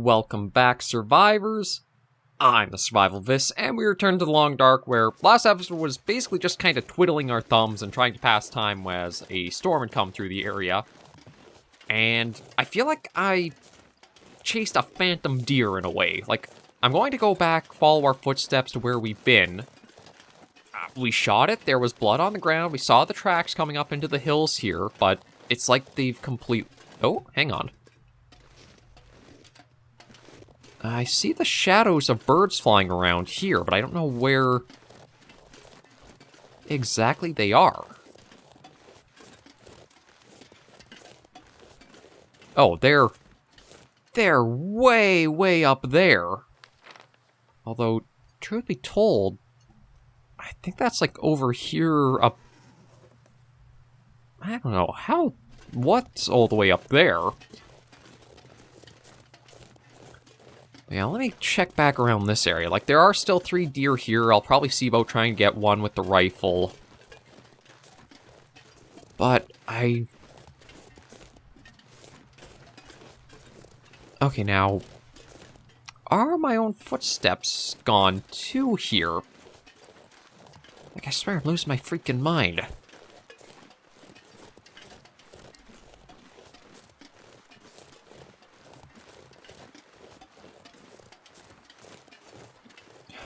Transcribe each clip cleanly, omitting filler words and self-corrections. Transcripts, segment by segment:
Welcome back, survivors. I'm the SurvivalVis, and we return to the Long Dark, where last episode was basically just kind of twiddling our thumbs and trying to pass time as a storm had come through the area. And I feel like I chased a phantom deer in a way. Like, I'm going to go back, follow our footsteps to where we've been. We shot it, there was blood on the ground, we saw the tracks coming up into the hills here, but it's like they've Oh, hang on. I see the shadows of birds flying around here, but I don't know where exactly they are. Oh, they're way, way up there. Although, truth be told, I think that's like over here up... I don't know, what's all the way up there? Yeah, let me check back around this area. Like, there are still 3 deer here. I'll probably see about trying to get one with the rifle. But okay, now... Are my own footsteps gone too here? Like, I swear I'm losing my freaking mind.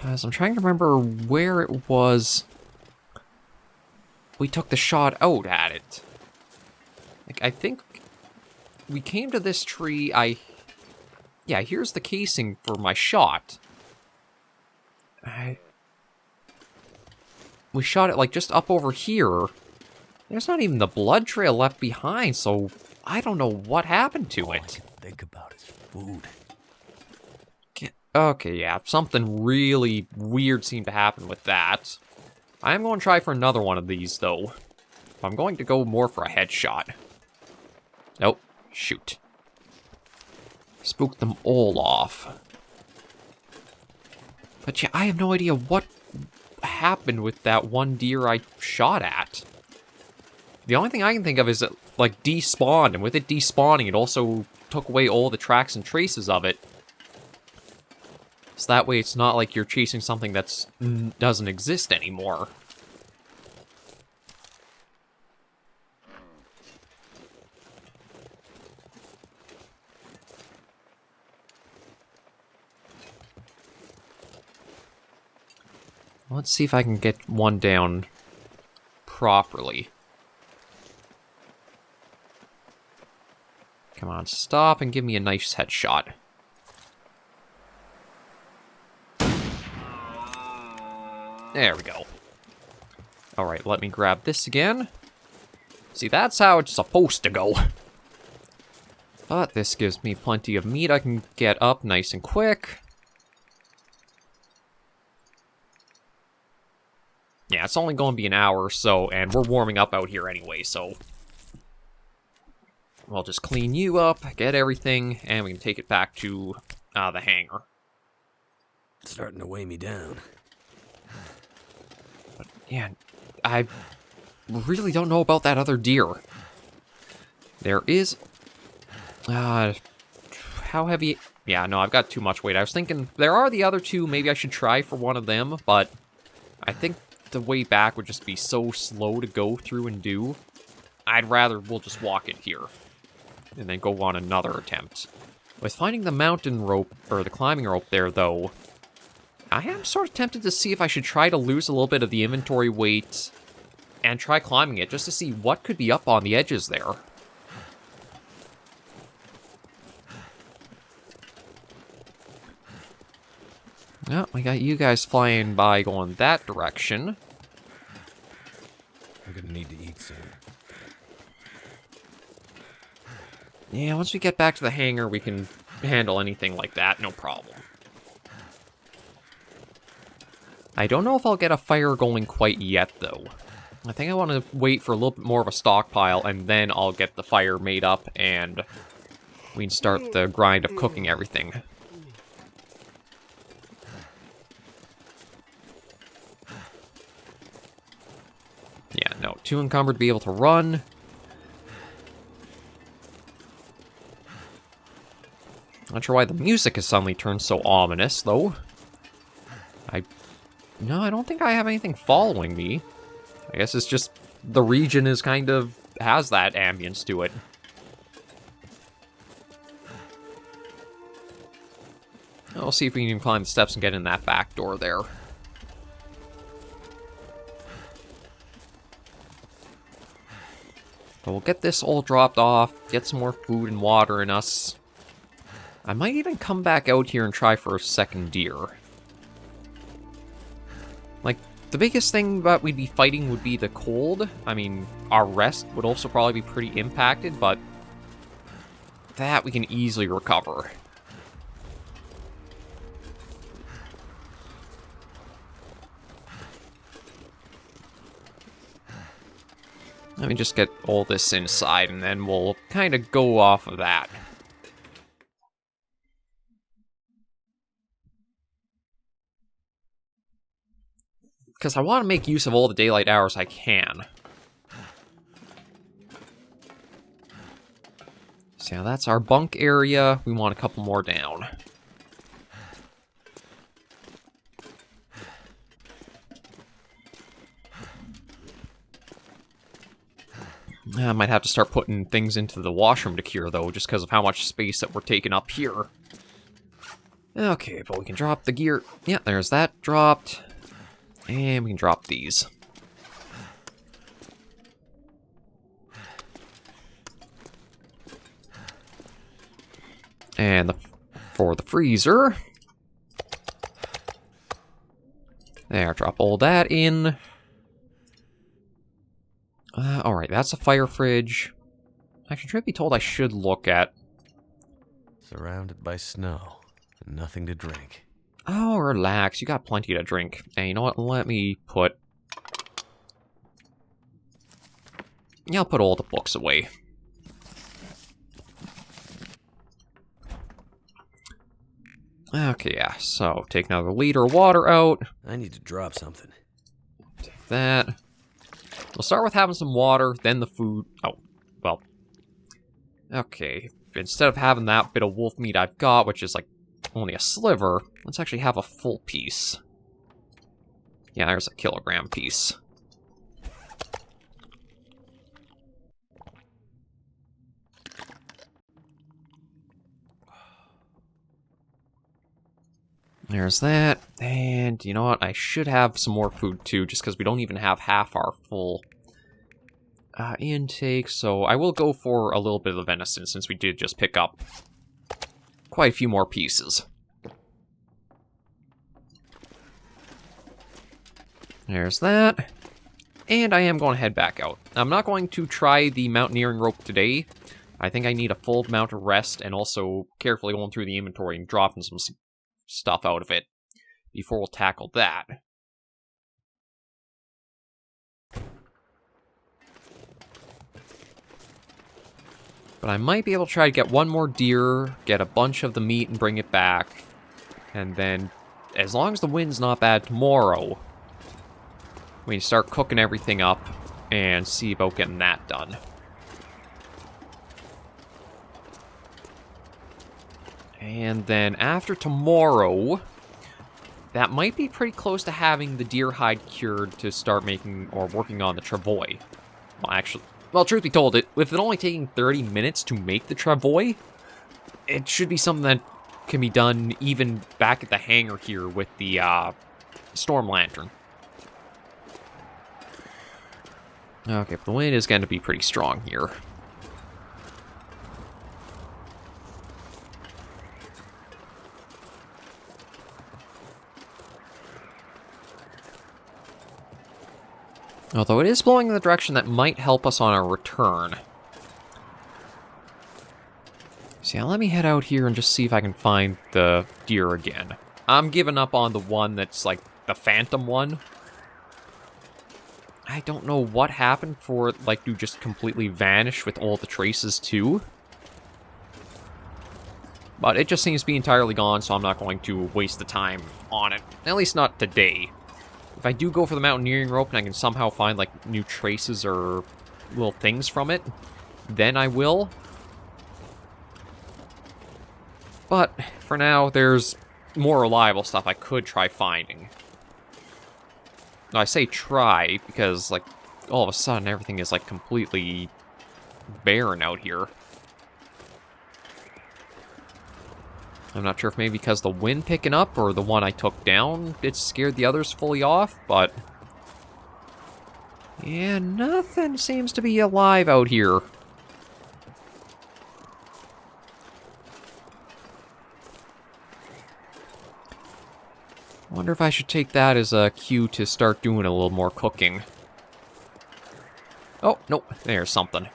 As I'm trying to remember where it was we took the shot out at it. Like, I think we came to this tree, yeah, here's the casing for my shot. We shot it, like, just up over here. There's not even the blood trail left behind, so I don't know what happened to it. All I can think about is food. Okay, yeah, something really weird seemed to happen with that. I'm going to try for another one of these, though. I'm going to go more for a headshot. Nope, shoot. Spooked them all off. But yeah, I have no idea what happened with that one deer I shot at. The only thing I can think of is it, like, despawned, and with it despawning, it also took away all the tracks and traces of it. So that way it's not like you're chasing something that doesn't exist anymore. Let's see if I can get one down properly. Come on, stop and give me a nice headshot. There we go. Alright, let me grab this again. See, that's how it's supposed to go. But this gives me plenty of meat I can get up nice and quick. Yeah, it's only going to be an hour or so, and we're warming up out here anyway, so... We'll just clean you up, get everything, and we can take it back to the hangar. It's starting to weigh me down. But, yeah, I really don't know about that other deer. There is... how heavy... Yeah, no, I've got too much weight. I was thinking, there are the other 2, maybe I should try for one of them, but I think the way back would just be so slow to go through and do. I'd rather we'll just walk it here, and then go on another attempt. With finding the mountain rope, or the climbing rope there, though, I am sort of tempted to see if I should try to lose a little bit of the inventory weight and try climbing it, just to see what could be up on the edges there. Oh, we got you guys flying by going that direction. I'm gonna need to eat soon. Yeah, once we get back to the hangar, we can handle anything like that, no problem. I don't know if I'll get a fire going quite yet, though. I think I want to wait for a little bit more of a stockpile, and then I'll get the fire made up, and we can start the grind of cooking everything. Yeah, no, too encumbered to be able to run. Not sure why the music has suddenly turned so ominous, though. No, I don't think I have anything following me. I guess it's just the region is kind of has that ambience to it. We'll see if we can even climb the steps and get in that back door there. But we'll get this all dropped off, get some more food and water in us. I might even come back out here and try for a second deer. Like, the biggest thing that we'd be fighting would be the cold. I mean, our rest would also probably be pretty impacted, but that we can easily recover. Let me just get all this inside, and then we'll kind of go off of that. Because I want to make use of all the daylight hours I can. So yeah, that's our bunk area. We want a couple more down. I might have to start putting things into the washroom to cure, though, just because of how much space that we're taking up here. Okay, but we can drop the gear. Yeah, there's that dropped. And we can drop these. And for the freezer. There, drop all that in. Alright, that's a fire fridge. Actually, truth be told, I should look at... Surrounded by snow, and nothing to drink. Oh, relax. You got plenty to drink. And you know what? Let me put... Yeah, I'll put all the books away. Okay, yeah. So, take another liter of water out. I need to drop something. Take that. We'll start with having some water, then the food. Oh, well. Okay. Instead of having that bit of wolf meat I've got, which is like only a sliver, let's actually have a full piece. Yeah, there's a kilogram piece. There's that. And you know what? I should have some more food too, just because we don't even have half our full intake. So I will go for a little bit of the venison, since we did just pick up quite a few more pieces. There's that. And I am going to head back out. I'm not going to try the mountaineering rope today. I think I need a full amount of rest, and also carefully going through the inventory and dropping some stuff out of it before we'll tackle that. But I might be able to try to get one more deer, get a bunch of the meat and bring it back. And then, as long as the wind's not bad tomorrow, we can start cooking everything up and see about getting that done. And then after tomorrow, that might be pretty close to having the deer hide cured to start making or working on the travois. Well, actually, well, truth be told, with it only taking 30 minutes to make the travois, it should be something that can be done even back at the hangar here with the storm lantern. Okay, but the wind is going to be pretty strong here. Although it is blowing in the direction that might help us on our return. So yeah, let me head out here and just see if I can find the deer again. I'm giving up on the one that's like the phantom one. I don't know what happened for it, like, to just completely vanish with all the traces too. But it just seems to be entirely gone, so I'm not going to waste the time on it. At least not today. If I do go for the mountaineering rope and I can somehow find, like, new traces or little things from it, then I will. But for now, there's more reliable stuff I could try finding. Now, I say try because, like, all of a sudden everything is, like, completely barren out here. I'm not sure if maybe because the wind picking up or the one I took down, it scared the others fully off, but... yeah, nothing seems to be alive out here. Wonder if I should take that as a cue to start doing a little more cooking. Oh, nope, there's something.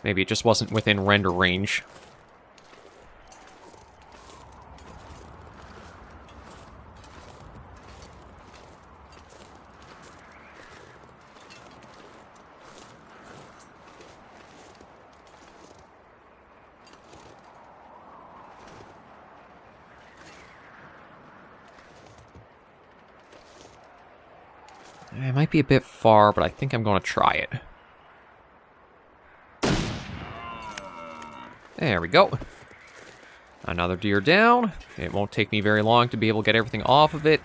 Maybe it just wasn't within render range. It might be a bit far, but I think I'm going to try it. There we go. Another deer down. It won't take me very long to be able to get everything off of it.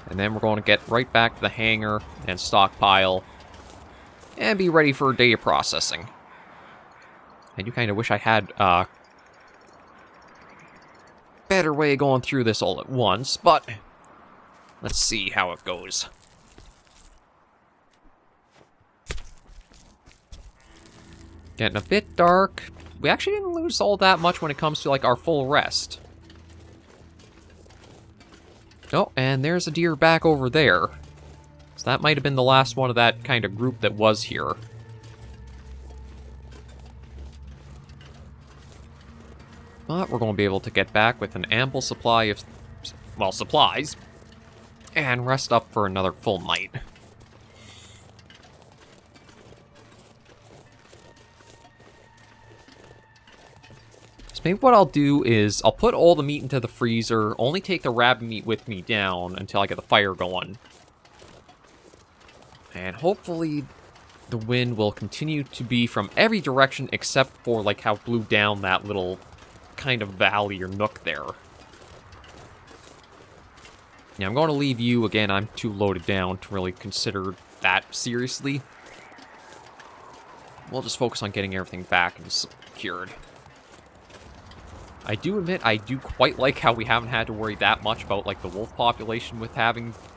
And then we're going to get right back to the hangar and stockpile. And be ready for data processing. I do kind of wish I had a better way of going through this all at once, but let's see how it goes. Getting a bit dark. We actually didn't lose all that much when it comes to, like, our full rest. Oh, and there's a deer back over there. So that might have been the last one of that kind of group that was here. But we're going to be able to get back with an ample supply of, well, supplies. And rest up for another full night. Maybe what I'll do is I'll put all the meat into the freezer, only take the rabbit meat with me down until I get the fire going. And hopefully the wind will continue to be from every direction except for like how it blew down that little kind of valley or nook there. Yeah, I'm going to leave you. Again, I'm too loaded down to really consider that seriously. We'll just focus on getting everything back and secured. I do admit, I do quite like how we haven't had to worry that much about, like, the wolf population with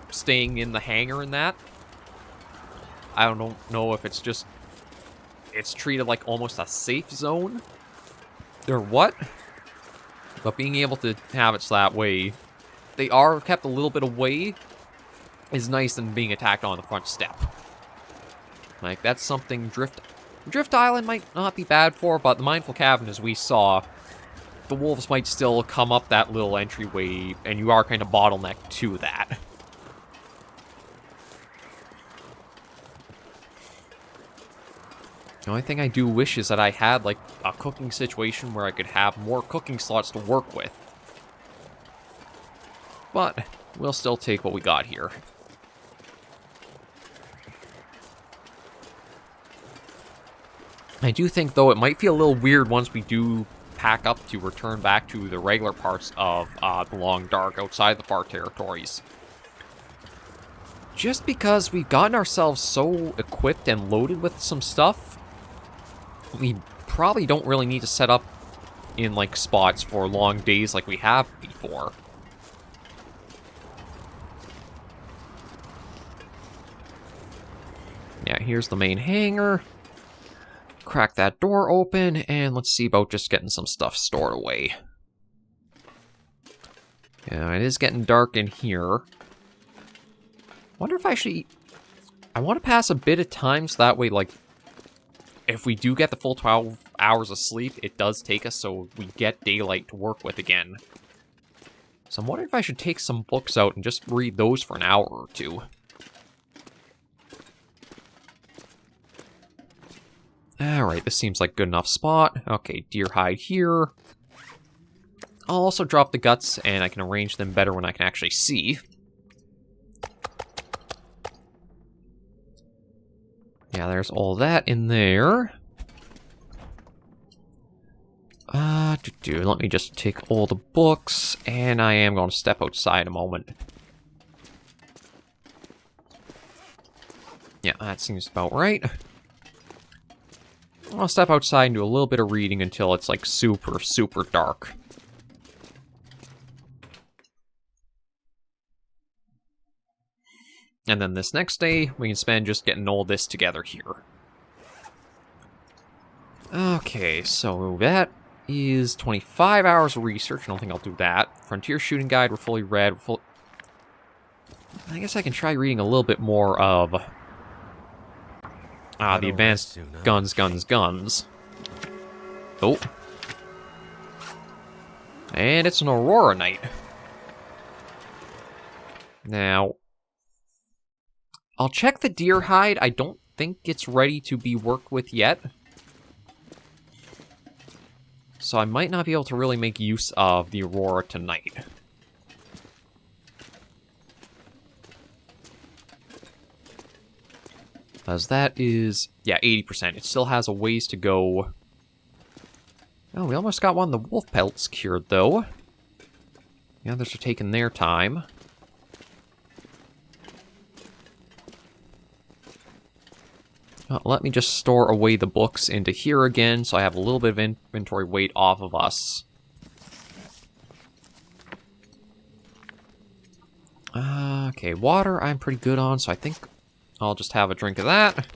staying in the hangar and that. I don't know if it's just, it's treated like almost a safe zone, or what, but being able to have it so that way, they are kept a little bit away, is nice than being attacked on the front step. Like, that's something Drift Island might not be bad for, but the Mindful Cavern, as we saw, the wolves might still come up that little entryway, and you are kind of bottlenecked to that. The only thing I do wish is that I had, like, a cooking situation where I could have more cooking slots to work with. But we'll still take what we got here. I do think, though, it might feel a little weird once we do pack up to return back to the regular parts of the Long Dark outside the far territories. Just because we've gotten ourselves so equipped and loaded with some stuff, we probably don't really need to set up in, like, spots for long days like we have before. Yeah, here's the main hangar. Crack that door open, and let's see about just getting some stuff stored away. Yeah, it is getting dark in here. Wonder if I should... I want to pass a bit of time so that way, like, if we do get the full 12 hours of sleep, it does take us so we get daylight to work with again. So I'm wondering if I should take some books out and just read those for an hour or two. Alright, this seems like a good enough spot. Okay, deer hide here. I'll also drop the guts, and I can arrange them better when I can actually see. Yeah, there's all that in there. Let me just take all the books, and I am going to step outside a moment. Yeah, that seems about right. I'll step outside and do a little bit of reading until it's like super, super dark. And then this next day, we can spend just getting all this together here. Okay, so that is 25 hours of research. I don't think I'll do that. Frontier Shooting Guide, we're fully read. I guess I can try reading a little bit more of the advanced guns. Oh. And it's an Aurora night. Now, I'll check the deer hide. I don't think it's ready to be worked with yet. So I might not be able to really make use of the Aurora tonight. As that is, yeah, 80%. It still has a ways to go. Oh, we almost got one of the wolf pelts cured, though. The others are taking their time. Let me just store away the books into here again, so I have a little bit of inventory weight off of us. Okay, water I'm pretty good on, so I think I'll just have a drink of that.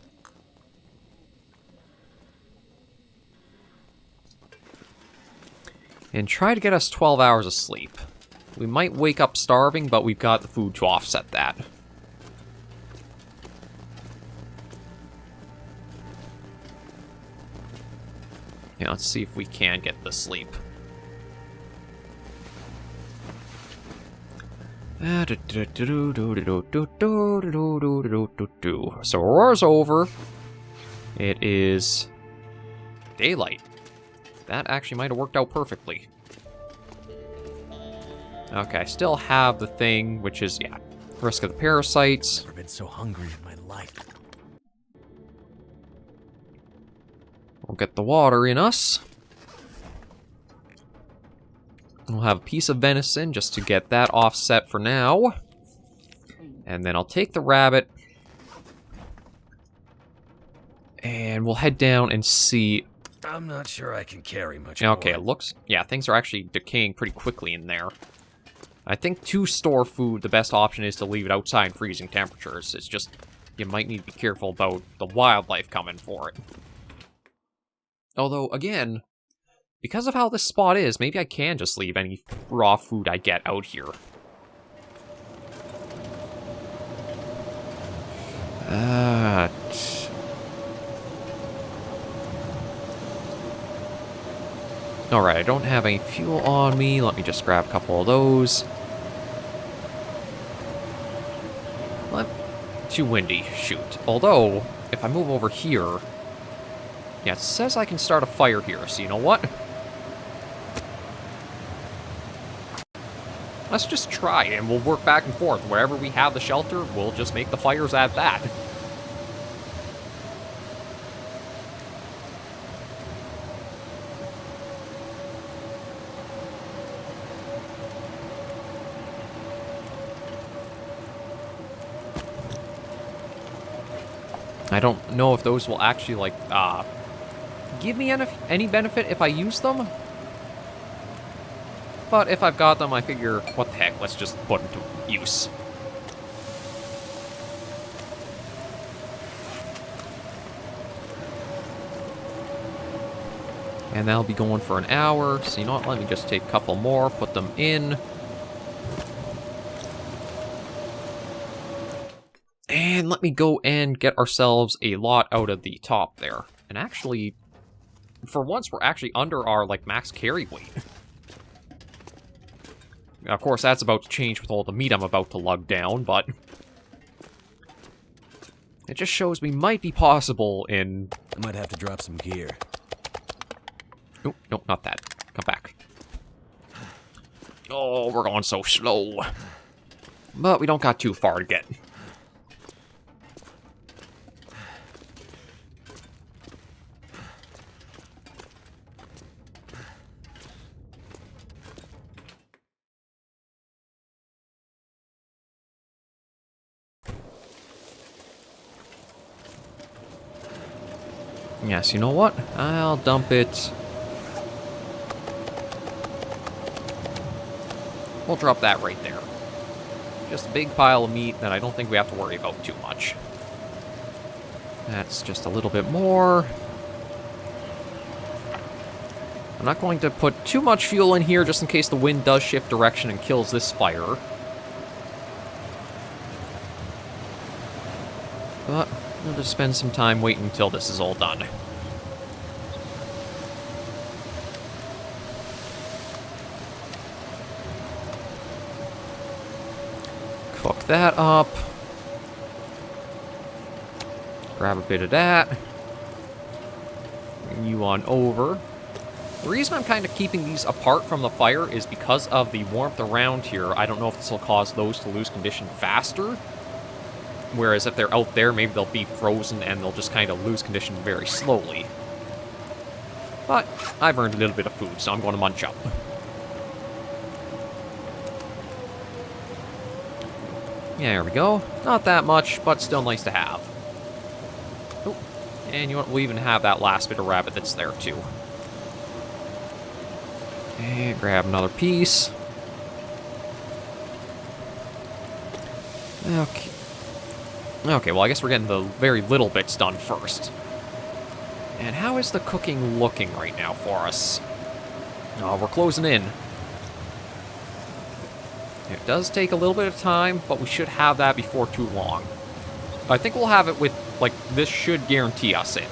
And try to get us 12 hours of sleep. We might wake up starving, but we've got the food to offset that. Yeah, let's see if we can get the sleep. So Aurora's over. It is daylight. That actually might have worked out perfectly. Okay, I still have the thing, which is, yeah, risk of the parasites. I've never been so hungry in my life. We'll get the water in us. We'll have a piece of venison just to get that offset for now. And then I'll take the rabbit. And we'll head down and see. I'm not sure I can carry much Okay, more. it looks... Yeah, things are actually decaying pretty quickly in there. I think to store food, the best option is to leave it outside in freezing temperatures. It's just, you might need to be careful about the wildlife coming for it. Although, again, because of how this spot is, maybe I can just leave any raw food I get out here. Alright, I don't have any fuel on me. Let me just grab a couple of those. Too windy, shoot. Although, if I move over here... Yeah, it says I can start a fire here, so you know what? Let's just try, and we'll work back and forth. Wherever we have the shelter, we'll just make the fires at that. I don't know if those will actually, like, give me any benefit if I use them. But if I've got them, I figure, what the heck, let's just put them to use. And that'll be going for an hour, so you know what, let me just take a couple more, put them in. And let me go and get ourselves a lot out of the top there. And actually, for once, we're actually under our, like, max carry weight. Of course, that's about to change with all the meat I'm about to lug down, but... It just shows we might be possible in... I might have to drop some gear. Nope, nope, not that. Come back. Oh, we're going so slow. But we don't got too far to get. Yes, you know what? I'll dump it. We'll drop that right there. Just a big pile of meat that I don't think we have to worry about too much. That's just a little bit more. I'm not going to put too much fuel in here just in case the wind does shift direction and kills this fire. But we'll just spend some time waiting until this is all done. Cook that up. Grab a bit of that. Bring you on over. The reason I'm kind of keeping these apart from the fire is because of the warmth around here. I don't know if this will cause those to lose condition faster. Whereas if they're out there, maybe they'll be frozen and they'll just kind of lose condition very slowly. But I've earned a little bit of food, so I'm going to munch up. Yeah, there we go. Not that much, but still nice to have. Oh, and you know what? We'll even have that last bit of rabbit that's there, too. And grab another piece. Okay. Okay, well, I guess we're getting the very little bits done first. And how is the cooking looking right now for us? Oh, we're closing in. It does take a little bit of time, but we should have that before too long. I think we'll have it with, like, this should guarantee us it.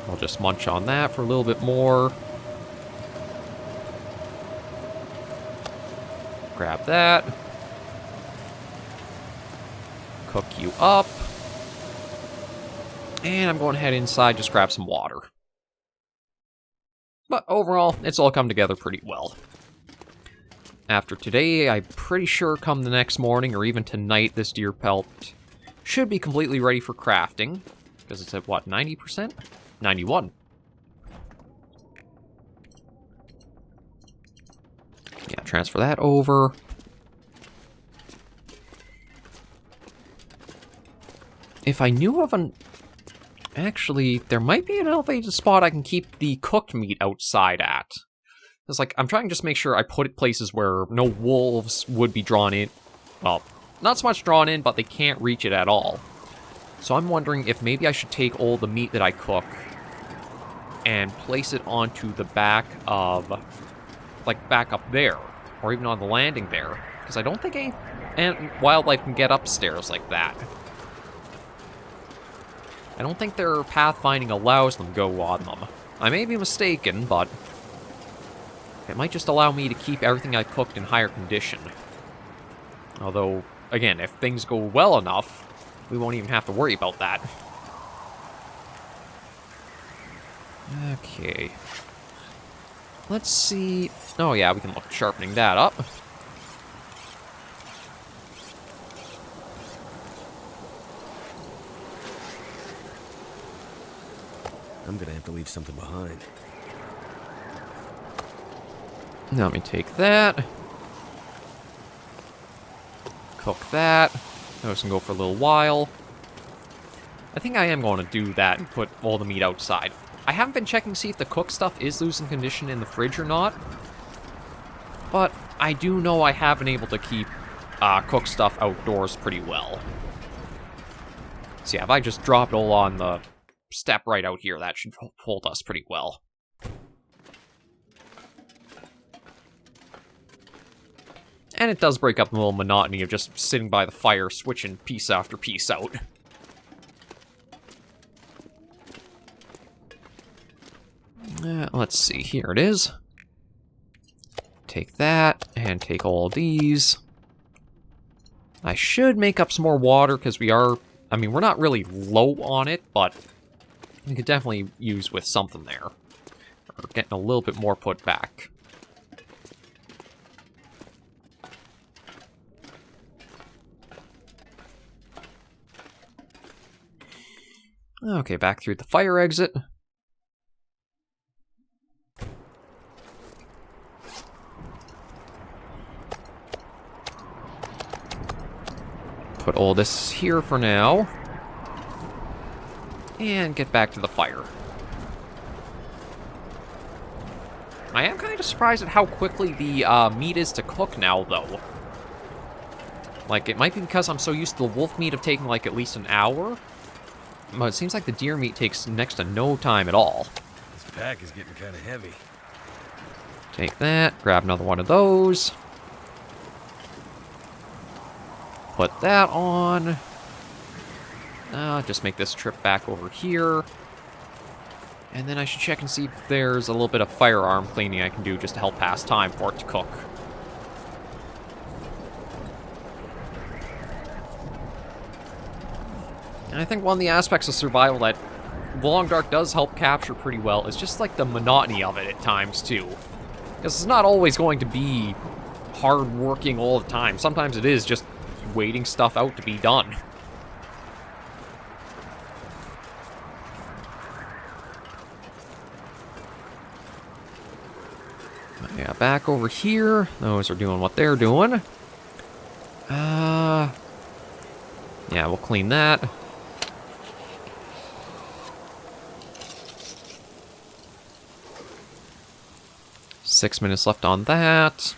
I'll just munch on that for a little bit more. Grab that. Cook you up. And I'm going to head inside, just grab some water. But overall, it's all come together pretty well. After today, I'm pretty sure come the next morning, or even tonight, this deer pelt should be completely ready for crafting. Because it's at, what, 90%? 91. Yeah, transfer that over. If I knew of an... Actually, there might be an elevated spot I can keep the cooked meat outside at. It's like, I'm trying to just make sure I put it places where no wolves would be drawn in. Well, not so much drawn in, but they can't reach it at all. So I'm wondering if maybe I should take all the meat that I cook and place it onto the back of, like, back up there, or even on the landing there, because I don't think any wildlife can get upstairs like that. I don't think their pathfinding allows them to go on them. I may be mistaken, but it might just allow me to keep everything I cooked in higher condition. Although, again, if things go well enough, we won't even have to worry about that. Okay. Let's see... Oh yeah, we can look at sharpening that up. I'm gonna have to leave something behind. Now let me take that. Cook that. Those can go for a little while. I think I am going to do that and put all the meat outside. I haven't been checking to see if the cooked stuff is losing condition in the fridge or not. But I do know I have been able to keep cooked stuff outdoors pretty well. So yeah, if I just drop it all on the step right out here, that should hold us pretty well. And it does break up the little monotony of just sitting by the fire, switching piece after piece out. Let's see, here it is. Take that, and take all these. I should make up some more water, because we are... I mean, we're not really low on it, but we could definitely use with something there. Or getting a little bit more put back. Okay, back through the fire exit. Put all this here for now. And get back to the fire. I am kind of surprised at how quickly the meat is to cook now, though. Like, it might be because I'm so used to the wolf meat of taking, like, at least an hour. But it seems like the deer meat takes next to no time at all. This pack is getting kind of heavy. Take that, grab another one of those. Put that on. Just make this trip back over here. And then I should check and see if there's a little bit of firearm cleaning I can do just to help pass time for it to cook. And I think one of the aspects of survival that Long Dark does help capture pretty well is just like the monotony of it at times too. Because it's not always going to be hard working all the time. Sometimes it is just waiting stuff out to be done. Yeah, back over here. Those are doing what they're doing. Yeah, we'll clean that. Six minutes left on that.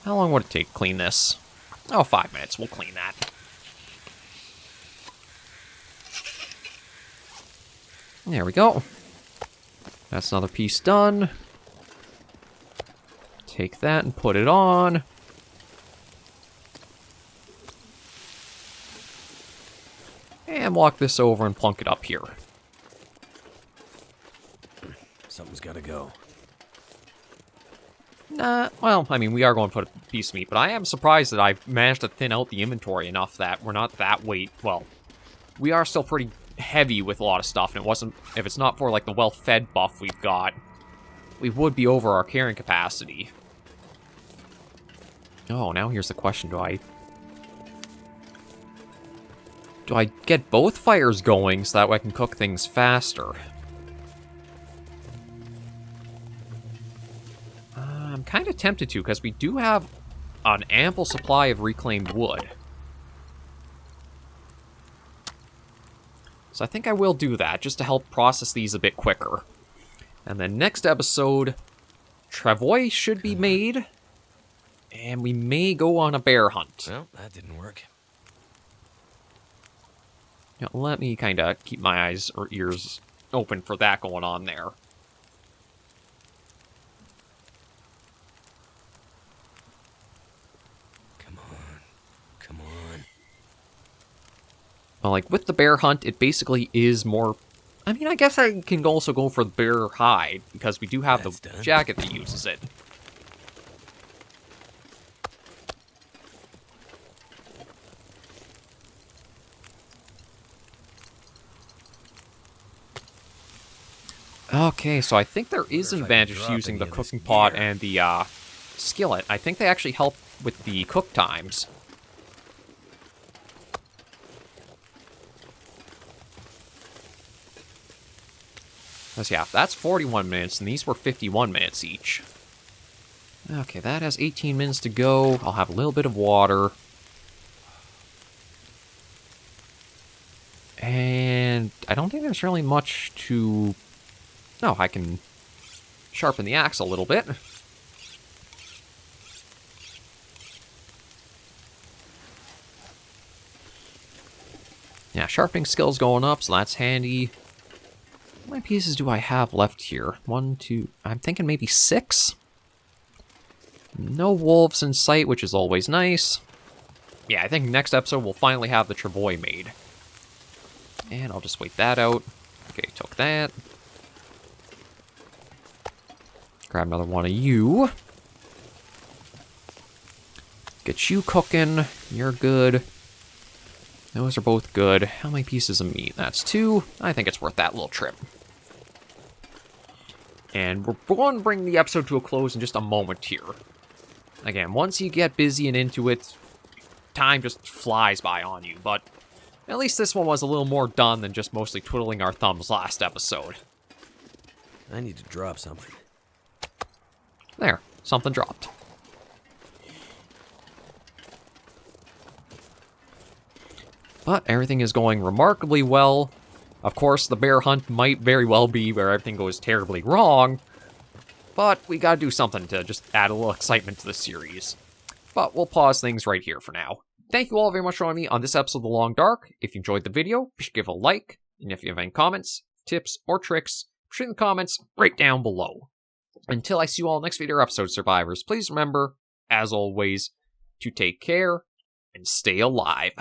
How long would it take to clean this? Oh, 5 minutes. We'll clean that. There we go. That's another piece done. Take that and put it on. And walk this over and plunk it up here. Something's gotta go. Well, I mean, we are going to put a piece of meat, but I am surprised that I've managed to thin out the inventory enough that we're not that weight. Well, we are still pretty heavy with a lot of stuff, and if it's not for, like, the well-fed buff we've got, we would be over our carrying capacity. Oh, now here's the question, do I get both fires going so that way I can cook things faster? I'm kind of tempted to, because we do have an ample supply of reclaimed wood. So I think I will do that, just to help process these a bit quicker. And then next episode, travois should be made, and we may go on a bear hunt. Well, that didn't work. Now, let me kind of keep my eyes or ears open for that going on there. Come on. Well, like, with the bear hunt, it basically is more... I mean, I guess I can also go for the bear hide, because we do have the jacket that uses it. Okay, so I think there is an advantage to using the cooking pot and the skillet. I think they actually help with the cook times. Because, yeah, that's 41 minutes, and these were 51 minutes each. Okay, that has 18 minutes to go. I'll have a little bit of water. And I don't think there's really much to... No, I can sharpen the axe a little bit. Yeah, sharpening skill's going up, so that's handy. How many pieces do I have left here? 1, 2... I'm thinking maybe 6? No wolves in sight, which is always nice. Yeah, I think next episode we'll finally have the travois made. And I'll just wait that out. Okay, took that. Grab another one of you. Get you cooking. You're good. Those are both good. How many pieces of meat? That's 2. I think it's worth that little trip. And we're going to bring the episode to a close in just a moment here. Again, once you get busy and into it, time just flies by on you. But at least this one was a little more done than just mostly twiddling our thumbs last episode. I need to drop something. There, something dropped. But everything is going remarkably well. Of course, the bear hunt might very well be where everything goes terribly wrong, but we gotta do something to just add a little excitement to the series. But we'll pause things right here for now. Thank you all very much for joining me on this episode of The Long Dark. If you enjoyed the video, be sure to give a like, and if you have any comments, tips, or tricks, put it in the comments right down below. Until I see you all next video or episode, survivors, please remember, as always, to take care and stay alive.